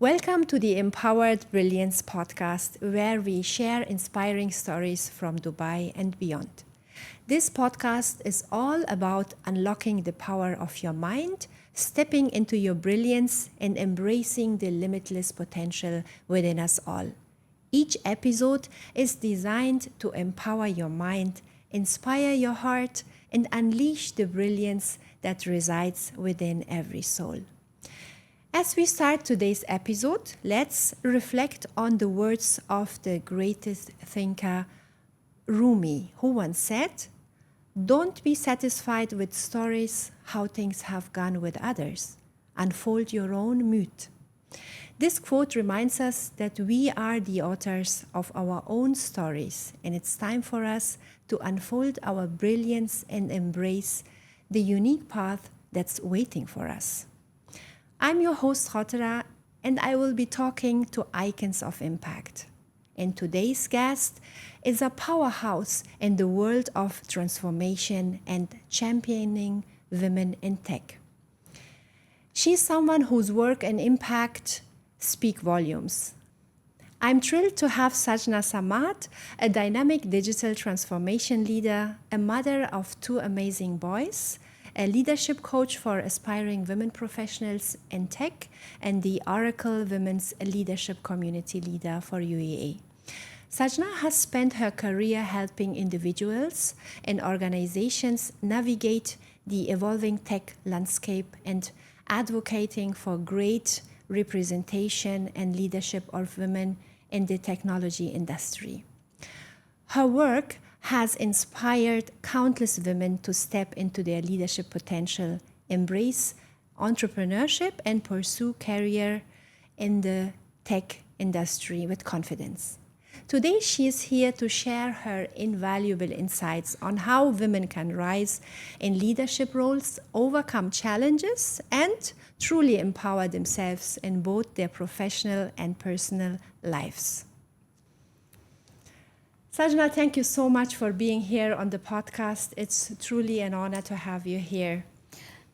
Welcome to the Empowered Brilliance podcast, where we share inspiring stories from Dubai and beyond. This podcast is all about unlocking the power of your mind, stepping into your brilliance, and embracing the limitless potential within us all. Each episode is designed to empower your mind, inspire your heart, and unleash the brilliance that resides within every soul. As we start today's episode, let's reflect on the words of the greatest thinker, Rumi, who once said, "Don't be satisfied with stories how things have gone with others. Unfold your own myth." This quote reminds us that we are the authors of our own stories, and it's time for us to unfold our brilliance and embrace the unique path that's waiting for us. I'm your host, Khotara, and I will be talking to icons of impact. And today's guest is a powerhouse in the world of transformation and championing women in tech. She's someone whose work and impact speak volumes. I'm thrilled to have Sajna Samad, a dynamic digital transformation leader, a mother of two amazing boys, a leadership coach for aspiring women professionals in tech, and the Oracle Women's Leadership Community Leader for UAE. Sajna has spent her career helping individuals and organizations navigate the evolving tech landscape and advocating for great representation and leadership of women in the technology industry. Her work has inspired countless women to step into their leadership potential, embrace entrepreneurship, and pursue career in the tech industry with confidence. Today, she is here to share her invaluable insights on how women can rise in leadership roles, overcome challenges, and truly empower themselves in both their professional and personal lives. Sajna, thank you so much for being here on the podcast. It's truly an honor to have you here.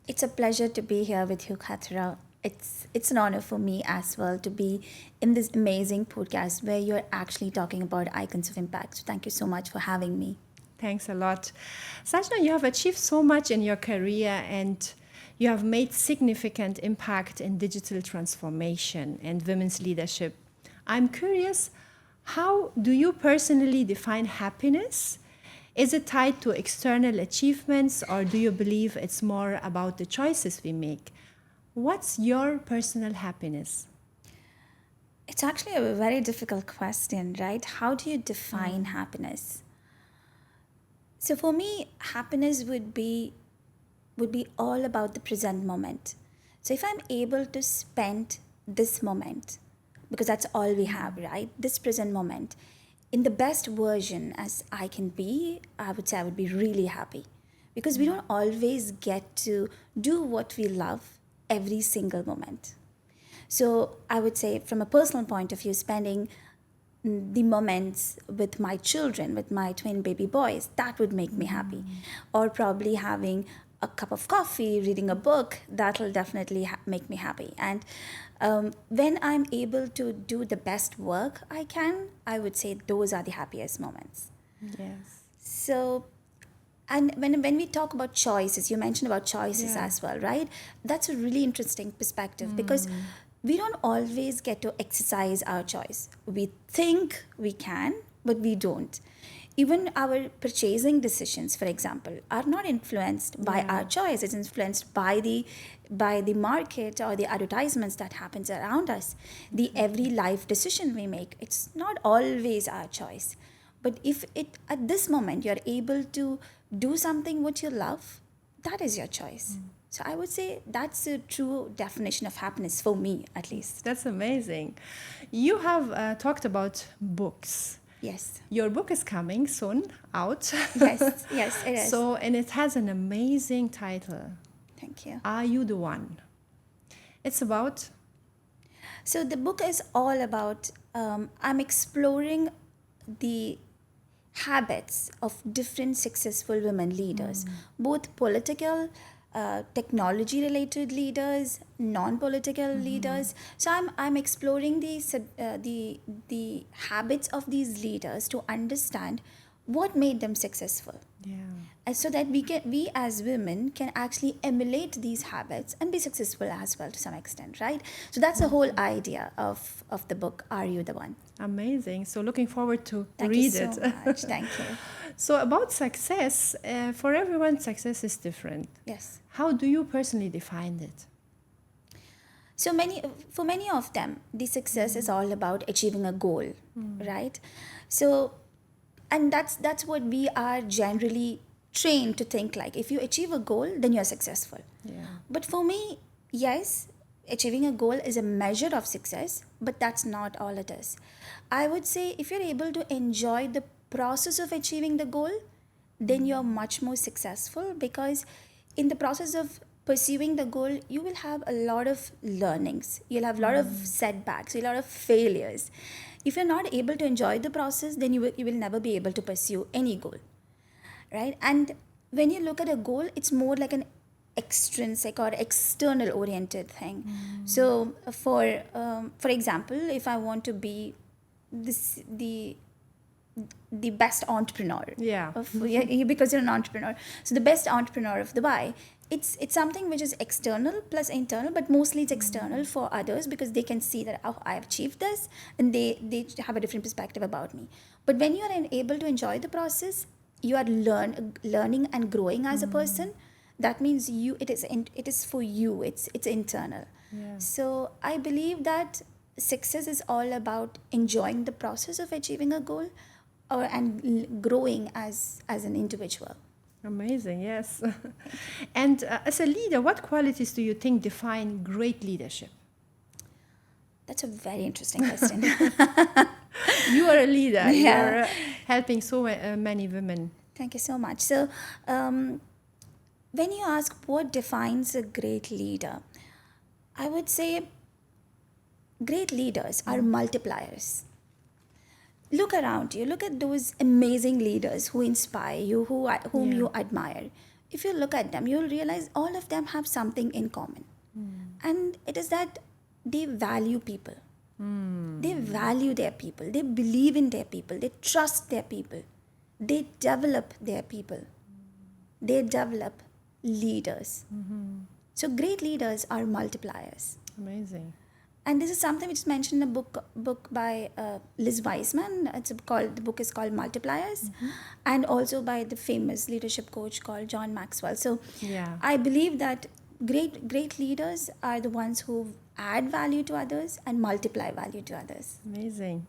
It's a pleasure to be here with you, Khatra. It's an honor for me as well to be in this amazing podcast where you're actually talking about icons of impact. So thank you so much for having me. Thanks a lot. Sajna, you have achieved so much in your career and you have made significant impact in digital transformation and women's leadership. I'm curious, how do you personally define happiness? Is it tied to external achievements, or do you believe it's more about the choices we make? What's your personal happiness? It's actually a very difficult question, right? How do you define happiness? So for me, happiness would be all about the present moment. So if I'm able to spend this moment, because that's all we have, right? This present moment, in the best version as I can be, I would say I would be really happy. Because we don't always get to do what we love every single moment. So I would say, from a personal point of view, spending the moments with my children, with my twin baby boys, that would make me happy. Or probably having a cup of coffee, reading a book, that'll definitely make me happy. And when I'm able to do the best work I can, I would say those are the happiest moments. Yes. So, and when we talk about choices, you mentioned about choices as well, right? That's a really interesting perspective because we don't always get to exercise our choice. We think we can, but we don't. Even our purchasing decisions, for example, are not influenced by our choice. It's influenced by the market or the advertisements that happens around us. The every life decision we make, it's not always our choice. But if at this moment you're able to do something what you love, that is your choice. So I would say that's a true definition of happiness for me, at least. That's amazing. You have talked about books. Yes. Your book is coming soon out. Yes, it is. So, and it has an amazing title. Thank you. Are You the One? It's about? So the book is all about, I'm exploring the habits of different successful women leaders, both political technology related leaders, non-political leaders. So I'm exploring the habits of these leaders to understand what made them successful, Yeah. and so that we as women can actually emulate these habits and be successful as well to some extent, right? So that's the whole idea of the book, Are You the One? Amazing. So looking forward to Thank you read so it. much. Thank you. So about success, for everyone, success is different. Yes. How do you personally define it? So for many of them, the success is all about achieving a goal, right? So, and that's what we are generally trained to think like. If you achieve a goal, then you're successful. Yeah. But for me, yes, achieving a goal is a measure of success, but that's not all it is. I would say if you're able to enjoy the process of achieving the goal, then you're much more successful, because in the process of pursuing the goal, you will have a lot of learnings, you'll have a lot of setbacks, you'll have a lot of failures. If you're not able to enjoy the process, then you will never be able to pursue any goal, right? And when you look at a goal, it's more like an extrinsic or external oriented thing. So for example, if I want to be this the best entrepreneur, Yeah. because you're an entrepreneur, so the best entrepreneur of Dubai, it's something which is external plus internal, but mostly it's external for others, because they can see that, oh, I've achieved this, and they have a different perspective about me. But when you are able to enjoy the process, you are learning and growing as a person. That means it is for you, it's internal. Yeah. So I believe that success is all about enjoying the process of achieving a goal, and growing as an individual. Amazing, yes. And as a leader, what qualities do you think define great leadership? That's a very interesting question. You are a leader. Yeah. You're helping so many women. Thank you so much. So, when you ask what defines a great leader, I would say great leaders are multipliers. Look around you. Look at those amazing leaders who inspire you, whom Yeah. you admire. If you look at them, you'll realize all of them have something in common. And it is that they value people. They value their people. They believe in their people. They trust their people. They develop their people. They develop leaders. So great leaders are multipliers. Amazing. And this is something which is mentioned in a book by Liz Wiseman. The book is called Multipliers, and also by the famous leadership coach called John Maxwell. So Yeah. I believe that great leaders are the ones who add value to others and multiply value to others. Amazing.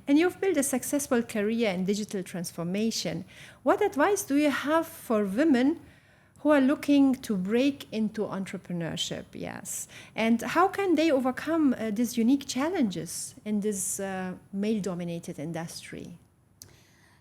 And you've built a successful career in digital transformation. What advice do you have for women who are looking to break into entrepreneurship? Yes. And how can they overcome these unique challenges in this male-dominated industry?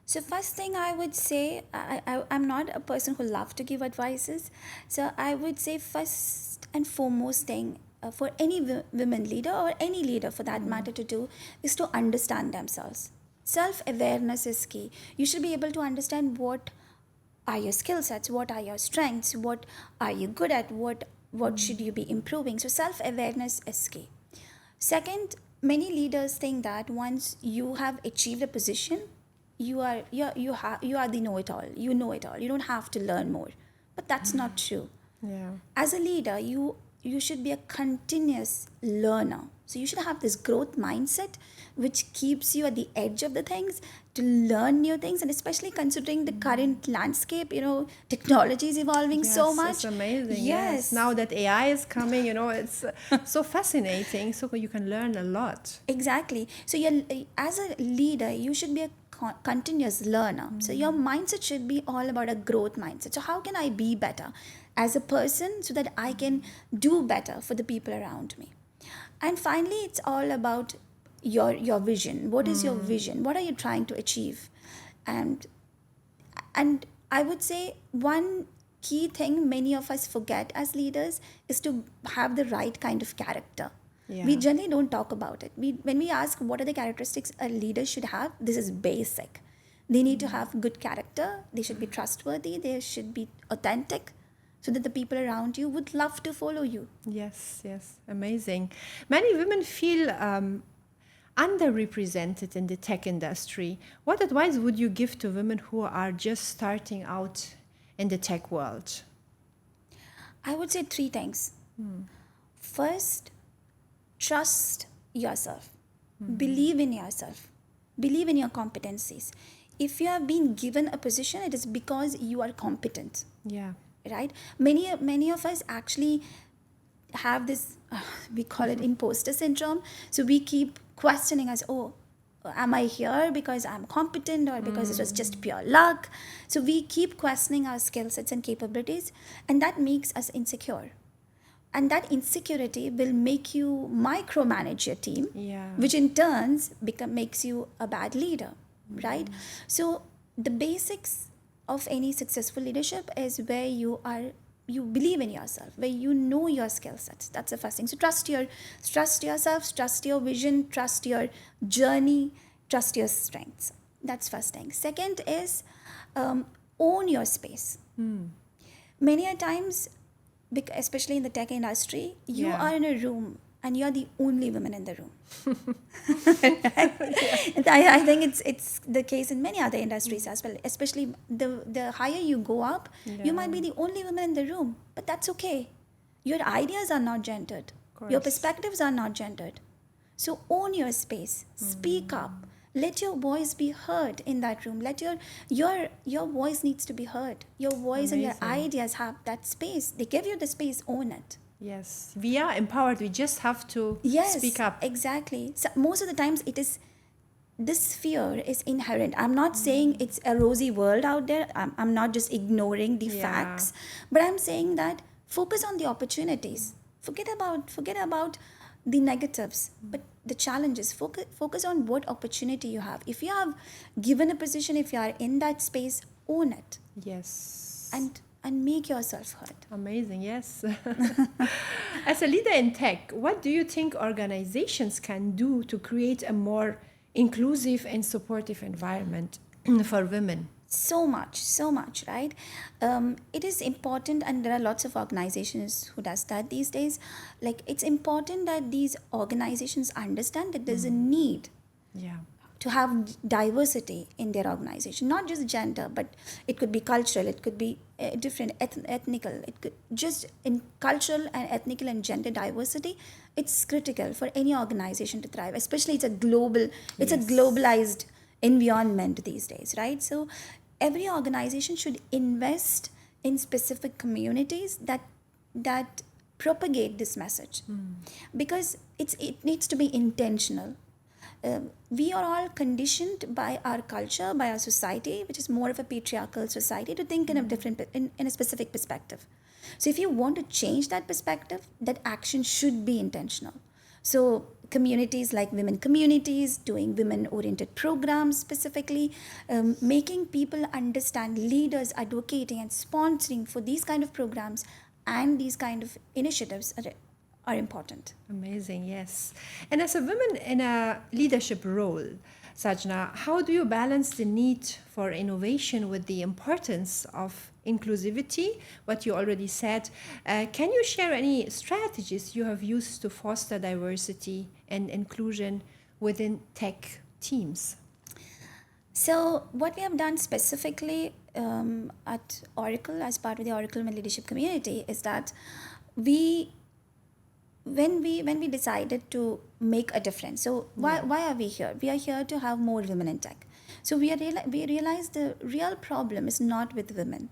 So first thing I would say, I'm not a person who loves to give advices. So I would say first and foremost thing for any women leader, or any leader for that matter, to do is to understand themselves. Self-awareness is key. You should be able to understand what are your skill sets, what are your strengths, what are you good at, what should you be improving. So self-awareness is key. Second, many leaders think that once you have achieved a position, you are the know-it-all. You know it all. You don't have to learn more. But that's not true. Yeah. As a leader, you should be a continuous learner. So you should have this growth mindset which keeps you at the edge of the things to learn new things, and especially considering the current landscape, technology is evolving so much. It's amazing. Yes. Now that AI is coming, it's so fascinating. So you can learn a lot. Exactly. So as a leader, you should be a continuous learner. So your mindset should be all about a growth mindset. So how can I be better as a person so that I can do better for the people around me? And finally, it's all about your vision. What is your vision? What are you trying to achieve? And I would say one key thing many of us forget as leaders is to have the right kind of character. Yeah. We generally don't talk about it. When we ask what are the characteristics a leader should have, this is basic. They need to have good character. They should be trustworthy. They should be authentic. so that the people around you would love to follow you. Yes, yes, amazing. Many women feel underrepresented in the tech industry. What advice would you give to women who are just starting out in the tech world? I would say three things. First, trust yourself. Believe in yourself. Believe in your competencies. If you have been given a position, it is because you are competent, Yeah. right? Many of us actually have this, we call it imposter syndrome. So we keep questioning us, oh, am I here because I'm competent or because it was just pure luck? So we keep questioning our skill sets and capabilities, and that makes us insecure. And that insecurity will make you micromanage your team, Yeah. which in turns makes you a bad leader, right? So the basics of any successful leadership is where you believe in yourself, where you know your skill sets. That's the first thing. So trust yourself, trust your vision, trust your journey, trust your strengths. That's first thing. Second is own your space. Many a times, especially in the tech industry, you Yeah. are in a room and you're the only woman in the room. I think it's the case in many other industries as well. Especially the higher you go up, you might be the only woman in the room, but that's okay. Your ideas are not gendered. Of Your course. perspectives are not gendered. So own your space. Speak up. Let your voice be heard in that room. Let your voice needs to be heard. Your voice and your Amazing. ideas have that space. They give you the space. Own it. Yes. We are empowered. We just have to Yes, speak up. exactly. So most of the times it is, this fear is inherent. I'm not saying it's a rosy world out there. I'm not just ignoring the Yeah. facts, but I'm saying that focus on the opportunities. Forget about the negatives, but the challenges. Focus on what opportunity you have. If you have given a position, if you are in that space, own it Yes. and make yourself heard. Amazing, yes. As a leader in tech, what do you think organizations can do to create a more inclusive and supportive environment for women? So much, right? It is important, and there are lots of organizations who does that these days. Like, it's important that these organizations understand that there's a need Yeah. to have diversity in their organization, not just gender, but it could be cultural, it could be different ethnical, it could just in cultural and ethnical and gender diversity. It's critical for any organization to thrive, especially it's a Yes. globalized environment these days, right? So every organization should invest in specific communities that propagate this message, because it needs to be intentional. We are all conditioned by our culture, by our society, which is more of a patriarchal society, to think in a different in a specific perspective. So if you want to change that perspective, that action should be intentional. So communities like women communities, doing women oriented programs specifically, making people understand, leaders advocating and sponsoring for these kind of programs and these kind of initiatives are important. Amazing, yes. And as a woman in a leadership role, Sajna, how do you balance the need for innovation with the importance of inclusivity? What you already said. Can you share any strategies you have used to foster diversity and inclusion within tech teams? So, what we have done specifically at Oracle, as part of the Oracle Women Leadership community, is that we, when we decided to make a difference. So, why are we here? We are here to have more women in tech. So we realized the real problem is not with women,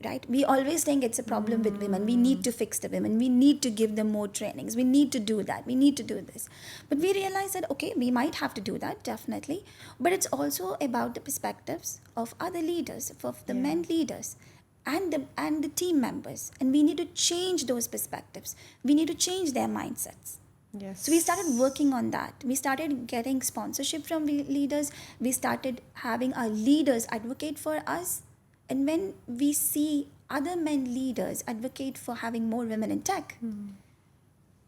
right? We always think it's a problem with women. We need to fix the women. We need to give them more trainings. We need to do that. We need to do this. But we realize that, okay, we might have to do that, definitely. But it's also about the perspectives of other leaders, of the men leaders and the team members. And we need to change those perspectives. We need to change their mindsets. Yes. So we started working on that. We started getting sponsorship from leaders. We started having our leaders advocate for us. And when we see other men leaders advocate for having more women in tech,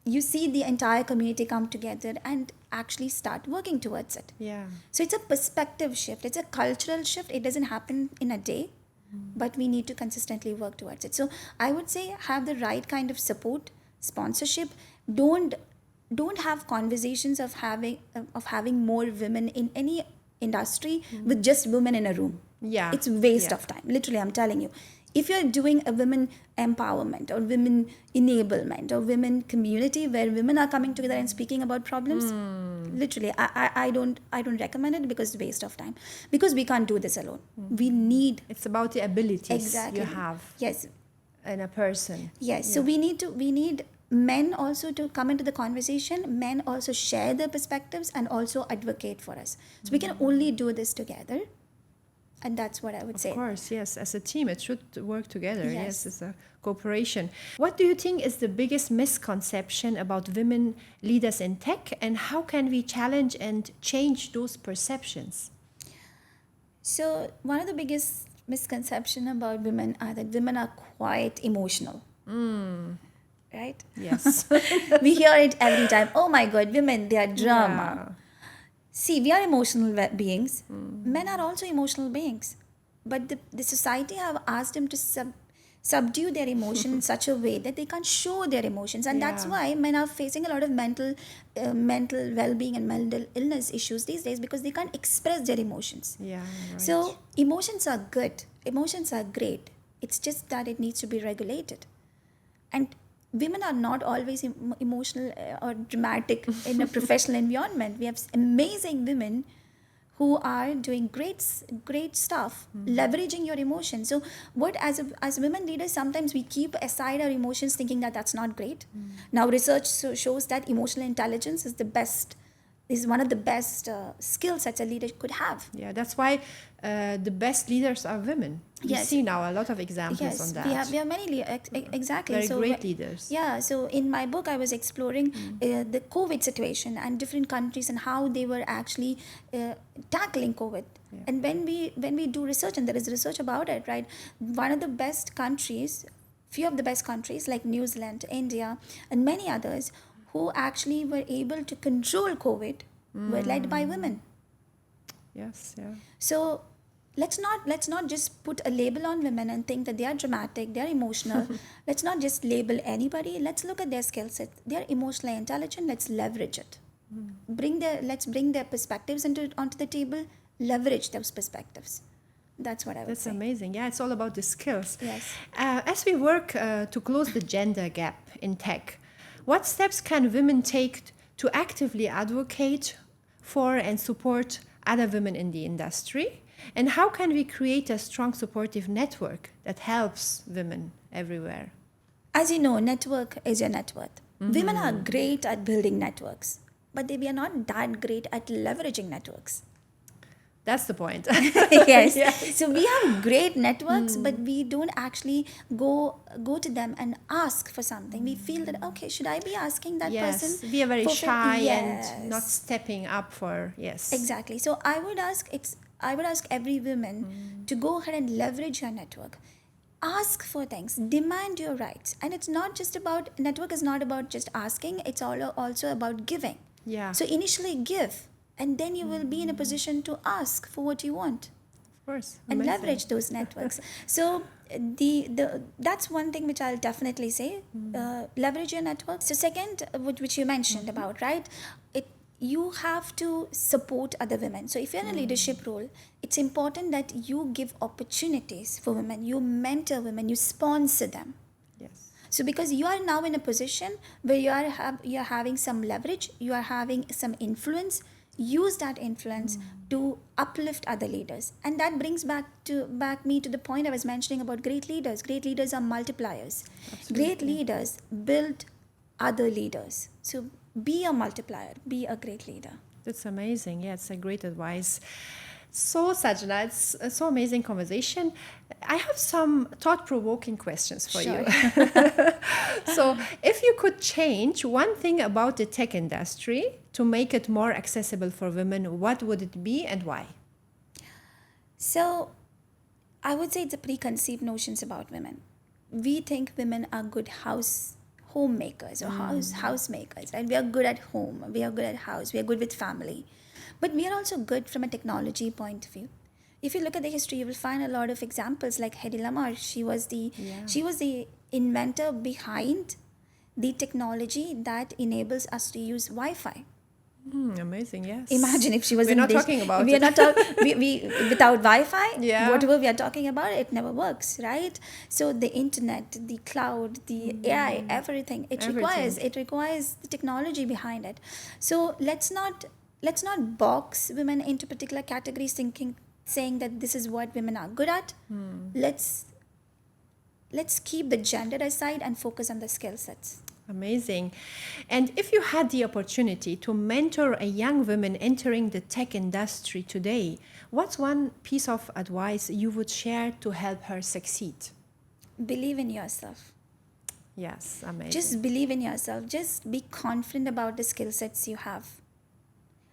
you see the entire community come together and actually start working towards it. Yeah. So it's a perspective shift. It's a cultural shift. It doesn't happen in a day. but we need to consistently work towards it. So I would say have the right kind of support, sponsorship. Don't have conversations of having more women in any industry with just women in a room. Yeah. It's waste Yeah. of time. Literally, I'm telling you. If you're doing a women empowerment or women enablement or women community where women are coming together and speaking about problems, literally, I don't recommend it because it's waste of time. Because we can't do this alone. We need It's about the abilities exactly you have yes. in a person. Yes, so we need men also to come into the conversation. Men also share their perspectives and also advocate for us. So we can only do this together, and that's what I would say. Of course, yes. As a team, it should work together. Yes. Yes, it's a cooperation. What do you think is the biggest misconception about women leaders in tech, and how can we challenge and change those perceptions? So one of the biggest misconception about women are that women are quite emotional. Right? Yes. We hear it every time. Oh my God, women, they are drama. Yeah. See, we are emotional beings. Men are also emotional beings. But the society have asked them to subdue their emotion in such a way that they can't show their emotions. And that's Yeah. why men are facing a lot of mental well-being and mental illness issues these days because they can't express their emotions. Yeah, right. So emotions are good. Emotions are great. It's just that it needs to be regulated. And women are not always emotional or dramatic in a professional environment. We have amazing women who are doing great stuff, leveraging your emotions. So what as women leaders, sometimes we keep aside our emotions thinking that that's not great. Now research shows that emotional intelligence is one of the best skills that a leader could have. Yeah, that's why the best leaders are women. We Yes. see now a lot of examples Yes, on that. we have many exactly. Very So great leaders. Yeah, so in my book, I was exploring the COVID situation and different countries and how they were actually tackling COVID. Yeah. And when we do research, and there is research about it, right? One of the best countries, few of the best countries like New Zealand, India, and many others, who actually were able to control COVID, were led by women. Yes, yeah. So let's not just put a label on women and think that they are dramatic, they are emotional. Let's not just label anybody. Let's look at their skill set. They are emotionally intelligent. Let's leverage it. Let's bring their perspectives onto the table. Leverage those perspectives. That's what I would That's say. amazing. Yeah, it's all about the skills. Yes. As we work to close the gender gap in tech, what steps can women take to actively advocate for and support other women in the industry? And how can we create a strong supportive network that helps women everywhere? As you know, network is your net worth. Women are great at building networks, but we are not that great at leveraging networks. That's the point. Yes. Yes. So we have great networks, but we don't actually go to them and ask for something. We feel that, okay, should I be asking that Yes, person? we are very for- shy Yes. and not stepping up for, yes. Exactly. So I would ask every woman to go ahead and leverage your network. Ask for things, demand your rights. And it's not just about, network is not about just asking, it's also about giving. Yeah, So initially give, and then you will be in a position to ask for what you want of course. and Amazing. leverage those networks. So the that's one thing which I'll definitely say. Leverage your network. So second, which you mentioned about, right? You have to support other women. So if you're in a leadership role, it's important that you give opportunities for women. You mentor women. You sponsor them. Yes. So because you are now in a position where you're having some leverage, you are having some influence, use that influence to uplift other leaders. And that brings back me to the point I was mentioning about great leaders. Great leaders are multipliers. Absolutely. Great leaders build other leaders. So be a multiplier, be a great leader. That's amazing. Yeah, it's a great advice. So, Sajna, it's a so amazing conversation. I have some thought-provoking questions for Sure. you. So, if you could change one thing about the tech industry to make it more accessible for women, what would it be and why? So I would say it's a preconceived notions about women. We think women are good homemakers or housemakers, right? We are good at home, we are good at house, we are good with family. But we are also good from a technology point of view. If you look at the history, you will find a lot of examples like Hedy Lamarr. She was the inventor behind the technology that enables us to use Wi-Fi. Amazing, yes. Imagine if she was We're not talking about we are it. not we without Wi-Fi, Yeah. whatever we are talking about, it never works, right? So the internet, the cloud, the AI, everything it requires the technology behind it. So let's not box women into particular categories, saying that this is what women are good at. Let's keep the gender aside and focus on the skill sets. Amazing. And if you had the opportunity to mentor a young woman entering the tech industry today, what's one piece of advice you would share to help her succeed? Believe in yourself. Yes, amazing. Just believe in yourself. Just be confident about the skill sets you have,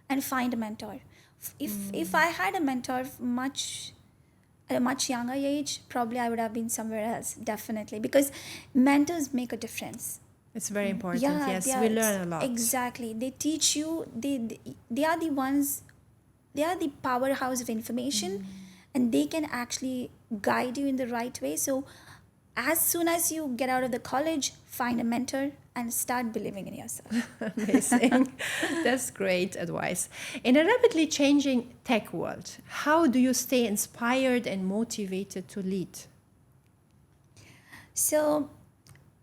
and find a mentor. If I had a mentor at a much younger age, probably I would have been somewhere else, definitely, because mentors make a difference. It's very important. Yeah, Yes, we learn a lot. Exactly. They teach you. They are the ones. They are the powerhouse of information, and they can actually guide you in the right way. So, as soon as you get out of the college, find a mentor and start believing in yourself. Amazing. That's great advice. In a rapidly changing tech world, how do you stay inspired and motivated to lead? So,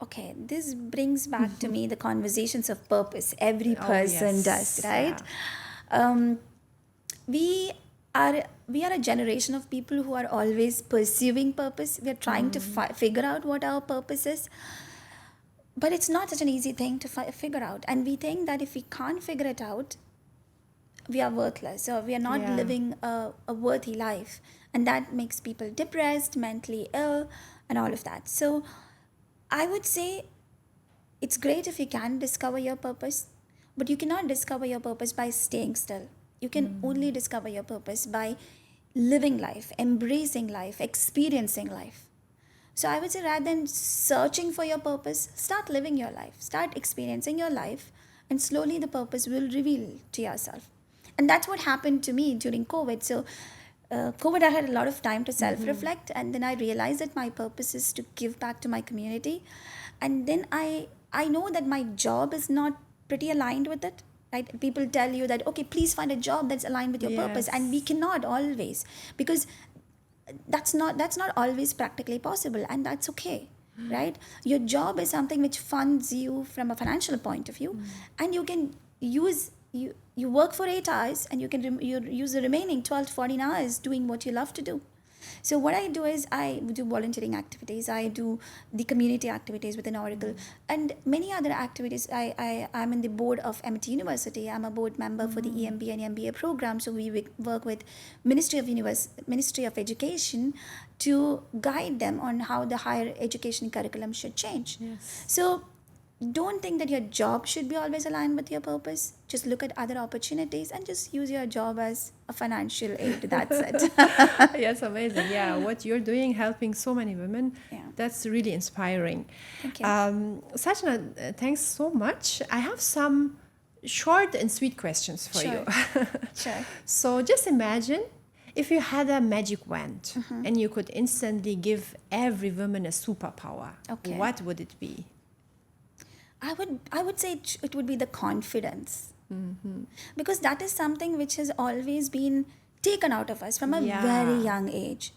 okay, this brings back to me the conversations of purpose. Every person does, right? Yeah. We are a generation of people who are always pursuing purpose. We are trying to figure out what our purpose is, but it's not such an easy thing to figure out. And we think that if we can't figure it out, we are worthless, or we are not living a worthy life, and that makes people depressed, mentally ill, and all of that. So I would say it's great if you can discover your purpose, but you cannot discover your purpose by staying still. You can only discover your purpose by living life, embracing life, experiencing life. So I would say, rather than searching for your purpose, start living your life, start experiencing your life, and slowly the purpose will reveal to yourself. And that's what happened to me during COVID. So COVID, I had a lot of time to self-reflect, and then I realized that my purpose is to give back to my community. And then I know that my job is not pretty aligned with it. Right? People tell you that, okay, please find a job that's aligned with your purpose, and we cannot always, because that's not always practically possible, and that's okay. Right? Your job is something which funds you from a financial point of view, and you can use you work for 8 hours, and you can you use the remaining 12 to 14 hours doing what you love to do. So what I do is I do volunteering activities, I do the community activities within Oracle, and many other activities. I'm in the board of MIT University. I'm a board member for the EMBA and MBA program. So we work with Ministry of Education to guide them on how the higher education curriculum should change. Yes. So don't think that your job should be always aligned with your purpose. Just look at other opportunities and just use your job as a financial aid. That's it. Yes, amazing. Yeah, what you're doing, helping so many women, that's really inspiring. Thank you. Sajna, thanks so much. I have some short and sweet questions for you. Sure. So just imagine if you had a magic wand and you could instantly give every woman a superpower. Okay. What would it be? I would say it would be the confidence, because that is something which has always been taken out of us from a very young age.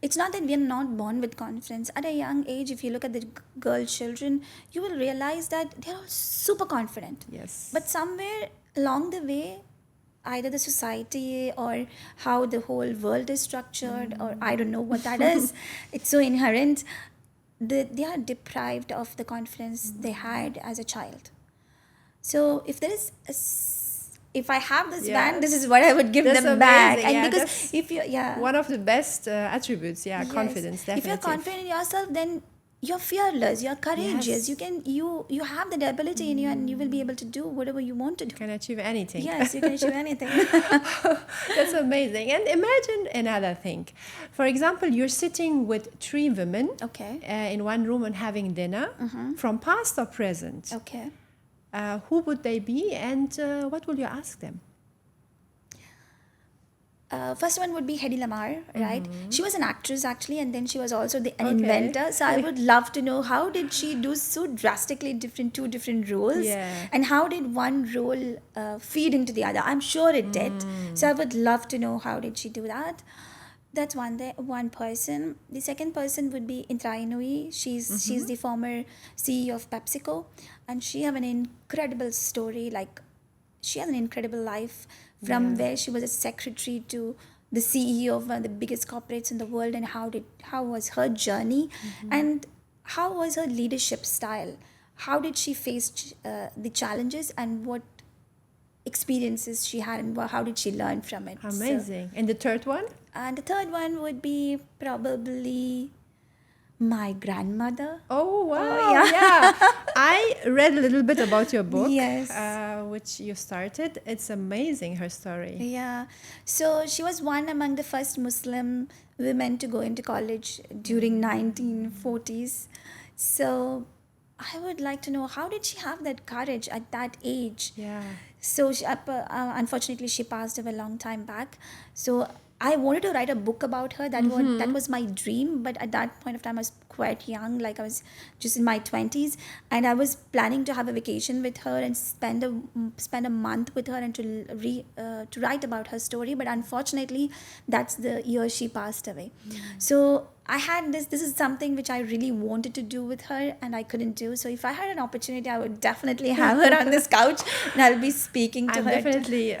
It's not that we are not born with confidence. At a young age, if you look at the girl children, you will realize that they're all super confident. Yes. But somewhere along the way, either the society or how the whole world is structured, or I don't know what that is, it's so inherent. They are deprived of the confidence they had as a child. So if I have this band, this is what I would give them back. And because if you one of the best attributes, confidence, definitely. If you're confident in yourself, then you're fearless, you're courageous. You have that ability in you, and you will be able to do whatever you want to do. You can achieve anything. Yes, you can achieve anything. That's amazing. And imagine another thing. For example, you're sitting with 3 women in one room and having dinner from past or present. Okay. Who would they be, and what will you ask them? First one would be Hedy Lamarr, right? She was an actress actually, and then she was also an Okay. inventor. So I would love to know, how did she do so drastically different, two different roles, Yeah. and how did one role feed into the other? I'm sure it did. So I would love to know, how did she do that? That's one person. The second person would be Indra Inouye. She's the former CEO of PepsiCo, and she have an incredible story. Like, she has an incredible life, from Yeah. where she was a secretary to the CEO of one of the biggest corporates in the world, and how was her journey, and how was her leadership style? How did she face the challenges, and what experiences she had, and how did she learn from it? So, Amazing. And the third one? and the third one would be probably my grandmother. Oh, wow. Yeah. Yeah. I read a little bit about your book, Yes. which you started. It's amazing, her story. Yeah. So she was one among the first Muslim women to go into college during 1940s. So I would like to know, how did she have that courage at that age? Yeah. So unfortunately, she passed away a long time back. So I wanted to write a book about her. That was my dream. But at that point of time, I was quite young. Like, I was just in my 20s, and I was planning to have a vacation with her and spend a month with her, and to write about her story. But unfortunately, that's the year she passed away. So I had this. This is something which I really wanted to do with her, and I couldn't do. So if I had an opportunity, I would definitely have her on this couch, and I'll be speaking to I'm her. definitely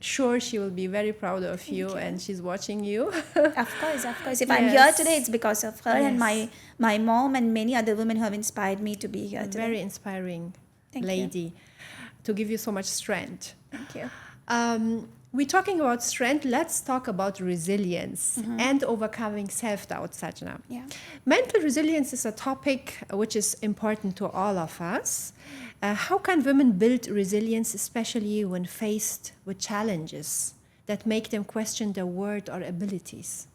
sure she will be very proud of you, you. and she's watching you. Of course, of course. If I'm here Yes. today, it's because of her and Yes. my mom and many other women who have inspired me to be here today. Very inspiring Thank you. lady to give you so much strength. Thank you. We're talking about strength. Let's talk about resilience and overcoming self-doubt, Sajna. Yeah. Mental resilience is a topic which is important to all of us. How can women build resilience, especially when faced with challenges that make them question their worth or abilities?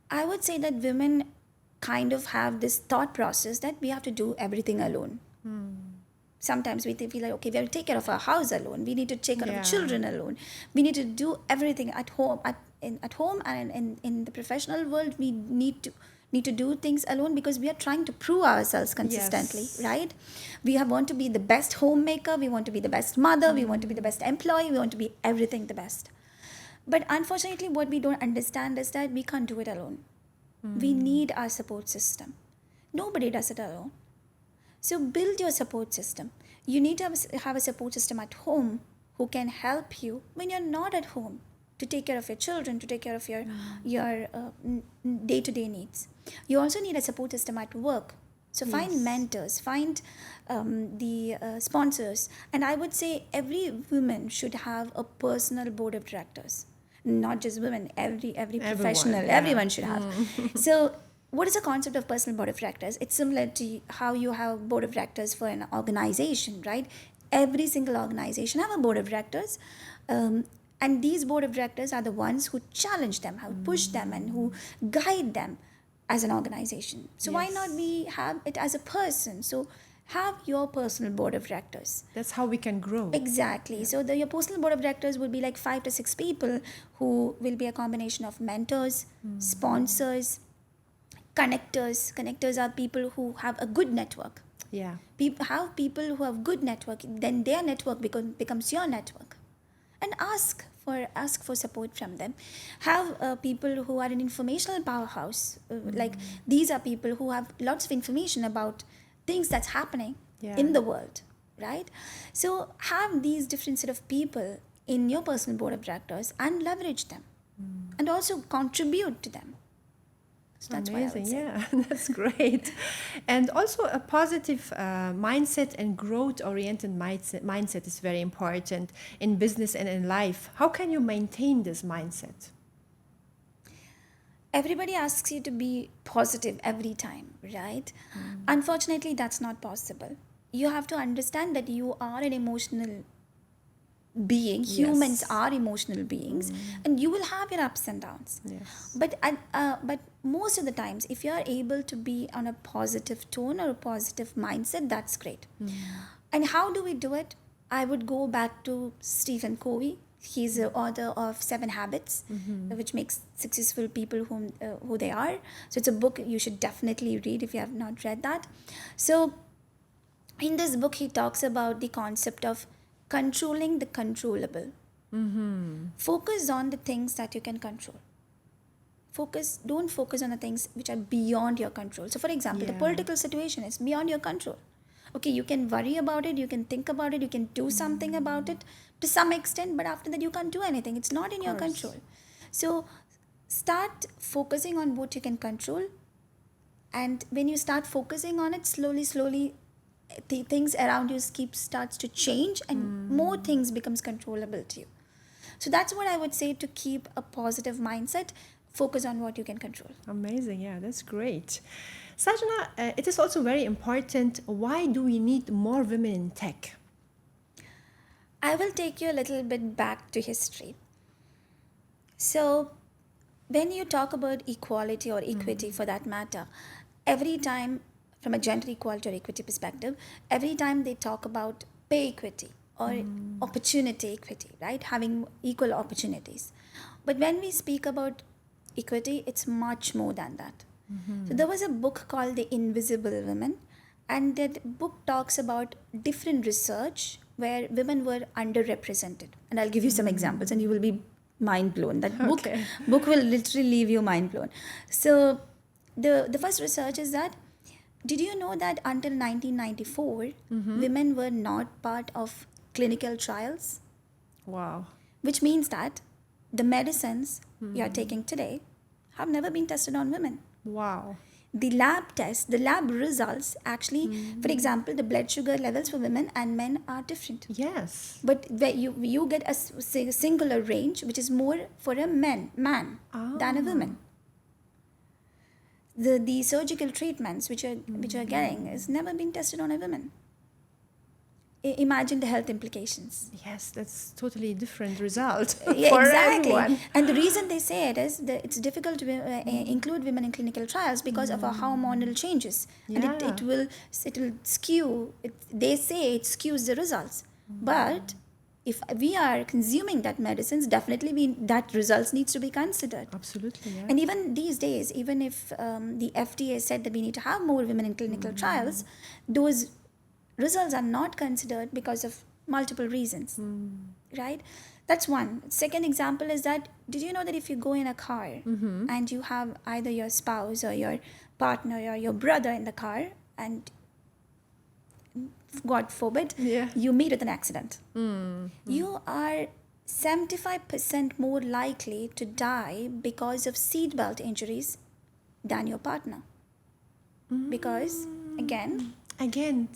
I would say that women kind of have this thought process that we have to do everything alone. Sometimes we feel like, okay, we have to take care of our house alone. We need to take care of Yeah. our children alone. We need to do everything at home. At home and in the professional world, we need to do things alone, because we are trying to prove ourselves consistently, Yes. right? Want to be the best homemaker. We want to be the best mother. We want to be the best employee. We want to be everything the best. But unfortunately, what we don't understand is that we can't do it alone. We need our support system. Nobody does it alone. So build your support system. You need to have a support system at home who can help you when you're not at home, to take care of your children, to take care of your day-to-day needs. You also need a support system at work. So find mentors, find the sponsors. And I would say every woman should have a personal board of directors. Not just women, every professional, yeah. everyone should have. So what is the concept of personal board of directors? It's similar to how you have board of directors for an organization, right? Every single organization have a board of directors. And these board of directors are the ones who challenge them, who push them, and who guide them as an organization. So why not we have it as a person? So have your personal board of directors. That's how we can grow. Exactly. So your personal board of directors would be like 5 to 6 people, who will be a combination of mentors, sponsors, connectors. Connectors are people who have a good network. Yeah. Have people who have good network, then their network becomes your network. And ask for support from them. Have people who are an informational powerhouse. Like, these are people who have lots of information about things that's happening in the world, right? So have these different set of people in your personal board of directors, and leverage them, and also contribute to them. So that's Amazing, what I would say. yeah, that's great. And also a positive mindset and growth-oriented mindset is very important in business and in life. How can you maintain this mindset? Everybody asks you to be positive every time, right? Unfortunately, that's not possible. You have to understand that you are an emotional being. Yes. Humans are emotional beings, and you will have your ups and downs. Yes. But most of the times, if you are able to be on a positive tone or a positive mindset, that's great. And how do we do it? I would go back to Stephen Covey. He's the author of Seven Habits, which makes successful people who they are. So it's a book you should definitely read if you have not read that. So in this book, he talks about the concept of controlling the controllable. Focus on the things that you can control. Don't focus on the things which are beyond your control. So for example, the Yeah. political situation is beyond your control. Okay, you can worry about it, you can think about it, you can do something about it to some extent, but after that you can't do anything. It's not in your course. control. So start focusing on what you can control, and when you start focusing on it, slowly the things around you starts to change, and more things becomes controllable to you. So that's what I would say, to keep a positive mindset. Focus on what you can control. Amazing. Yeah, that's great. Sajna, it is also very important. Why do we need more women in tech? I will take you a little bit back to history. So, when you talk about equality or equity for that matter, every time, from a gender equality or equity perspective, every time they talk about pay equity or opportunity equity, right? Having equal opportunities. But when we speak about equity, it's much more than that. So there was a book called The Invisible Women, and that book talks about different research where women were underrepresented. And I'll give you some examples, and you will be mind blown. That Okay. book will literally leave you mind blown. So the first research is that, did you know that until 1994, women were not part of clinical trials? Wow. Which means that the medicines you are taking today have never been tested on women. Wow. The lab tests, the lab results actually, for example, the blood sugar levels for women and men are different. Yes. But where you get a singular range which is more for a man than a woman. The surgical treatments which are getting is never been tested on a woman. Imagine the health implications. Yes, that's totally different result Yeah, for exactly. everyone. And the reason they say it is that it's difficult to include women in clinical trials because of our hormonal changes, and Yeah. it will skew. They say it skews the results, but if we are consuming that medicines, definitely that results needs to be considered. Absolutely, yeah. And even these days, even if the FDA said that we need to have more women in clinical trials, those results are not considered because of multiple reasons, right? That's one. Second example is that, did you know that if you go in a car and you have either your spouse or your partner or your brother in the car, and God forbid, Yeah. you meet with an accident, you are 75% more likely to die because of seatbelt injuries than your partner. Because, again,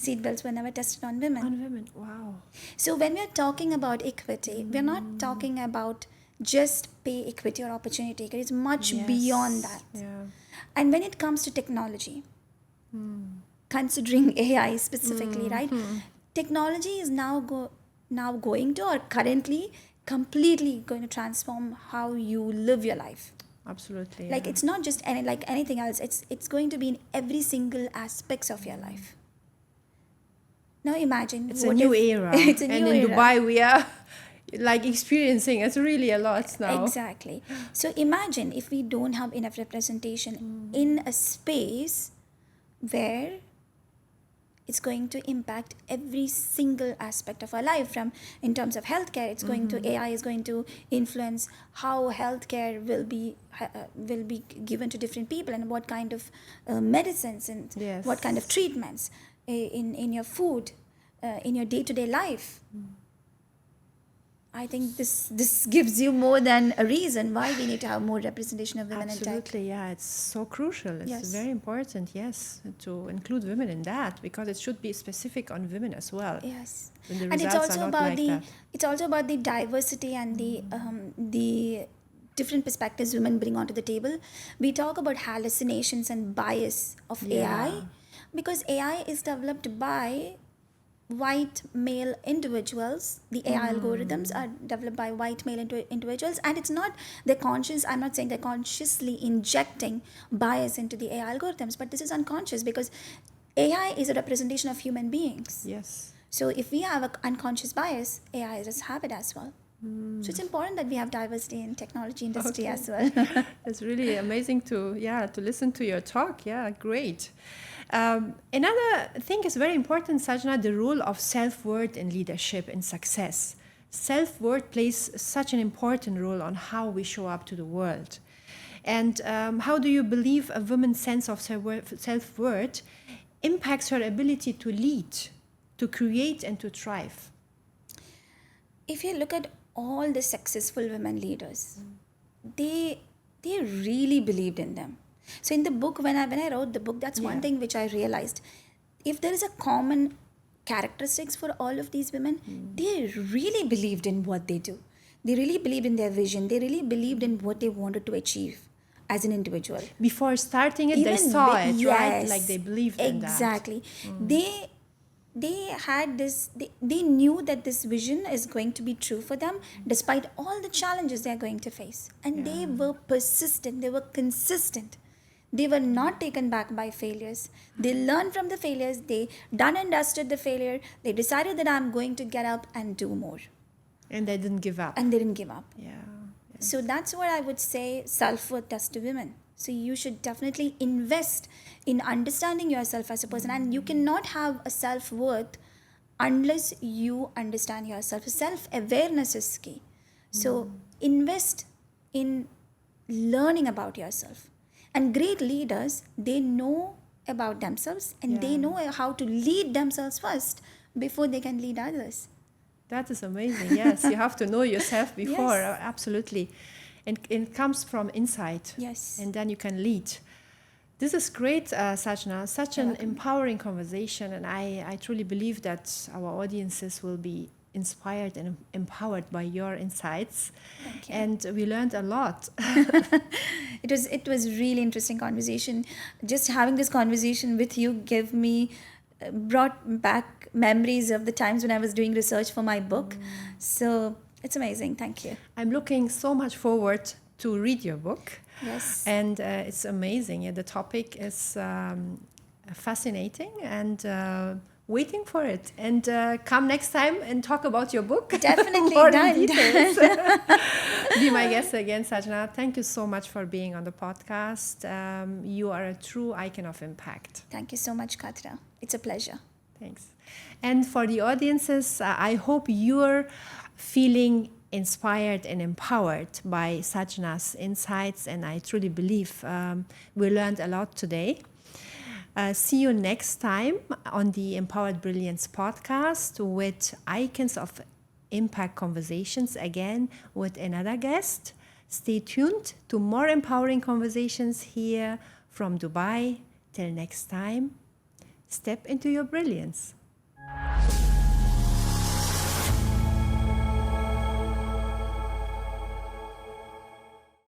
seatbelts were never tested on women. On women. Wow. So when we're talking about equity, we're not talking about just pay equity or opportunity equity. It's much Yes. beyond that. Yeah. And when it comes to technology, considering AI specifically, right? Technology is now going to, or currently completely going to transform how you live your life. Absolutely. Like yeah. it's not just like anything else. It's going to be in every single aspects of your life. Now imagine It's a new era. It's a and new in era. Dubai, we are like experiencing it's really a lot now. Exactly. So imagine if we don't have enough representation in a space where it's going to impact every single aspect of our life. From in terms of healthcare, it's going to AI is going to influence how healthcare will be given to different people, and what kind of medicines and Yes. what kind of treatments in your food, in your day-to-day life. I think this gives you more than a reason why we need to have more representation of women in tech. Absolutely, yeah, it's so crucial. It's Yes. very important, yes, to include women in that, because it should be specific on women as well. Yes. When the And it's results also are not about like that. it's also about the diversity and the different perspectives women bring onto the table. We talk about hallucinations and bias of AI, Yeah. because AI is developed by white male individuals. The AI algorithms are developed by white male individuals, and it's not they're conscious. I'm not saying they're consciously injecting bias into the AI algorithms, but this is unconscious, because AI is a representation of human beings. Yes. So if we have an unconscious bias, AI does have it as well. So it's important that we have diversity in technology industry as well. It's really amazing to listen to your talk. Yeah, great. Another thing is very important, Sajna, the role of self-worth in leadership and success. Self-worth plays such an important role on how we show up to the world. And how do you believe a woman's sense of self-worth impacts her ability to lead, to create, and to thrive? If you look at all the successful women leaders, they really believed in them. So in the book, when I wrote the book, that's one thing which I realized. If there is a common characteristics for all of these women, they really believed in what they do. They really believed in their vision. They really believed in what they wanted to achieve as an individual. Before starting it, they saw it, right? Like they believed in that. Exactly. They had this, they knew that this vision is going to be true for them despite all the challenges they're going to face. And they were persistent, they were consistent. They were not taken back by failures. They learned from the failures, they done and dusted the failure, they decided that I'm going to get up and do more. And they didn't give up. And they didn't give up. Yeah. So that's what I would say self-worth does to women. So you should definitely invest in understanding yourself as a person. And you cannot have a self-worth unless you understand yourself. Self-awareness is key. So invest in learning about yourself. And great leaders, they know about themselves and they know how to lead themselves first before they can lead others. That is amazing. Yes, you have to know yourself before. Yes. Absolutely. And it comes from inside. Yes. And then you can lead. This is great, Sajna. Such an empowering conversation. And I truly believe that our audiences will be inspired and empowered by your insights. Thank you. And we learned a lot. It was really interesting conversation. Just having this conversation with you brought back memories of the times when I was doing research for my book. So it's amazing. Thank you. I'm looking so much forward to read your book. Yes. And it's amazing. Yeah, the topic is fascinating and waiting for it. And come next time and talk about your book. Definitely More in done. details. Be my guest again, Sajna. Thank you so much for being on the podcast. You are a true icon of impact. Thank you so much, Katra. It's a pleasure. Thanks. And for the audiences, I hope you're feeling inspired and empowered by Sajna's insights. And I truly believe we learned a lot today. See you next time on the Empowered Brilliance podcast with Icons of Impact Conversations, again with another guest. Stay tuned to more empowering conversations here from Dubai. Till next time, step into your brilliance.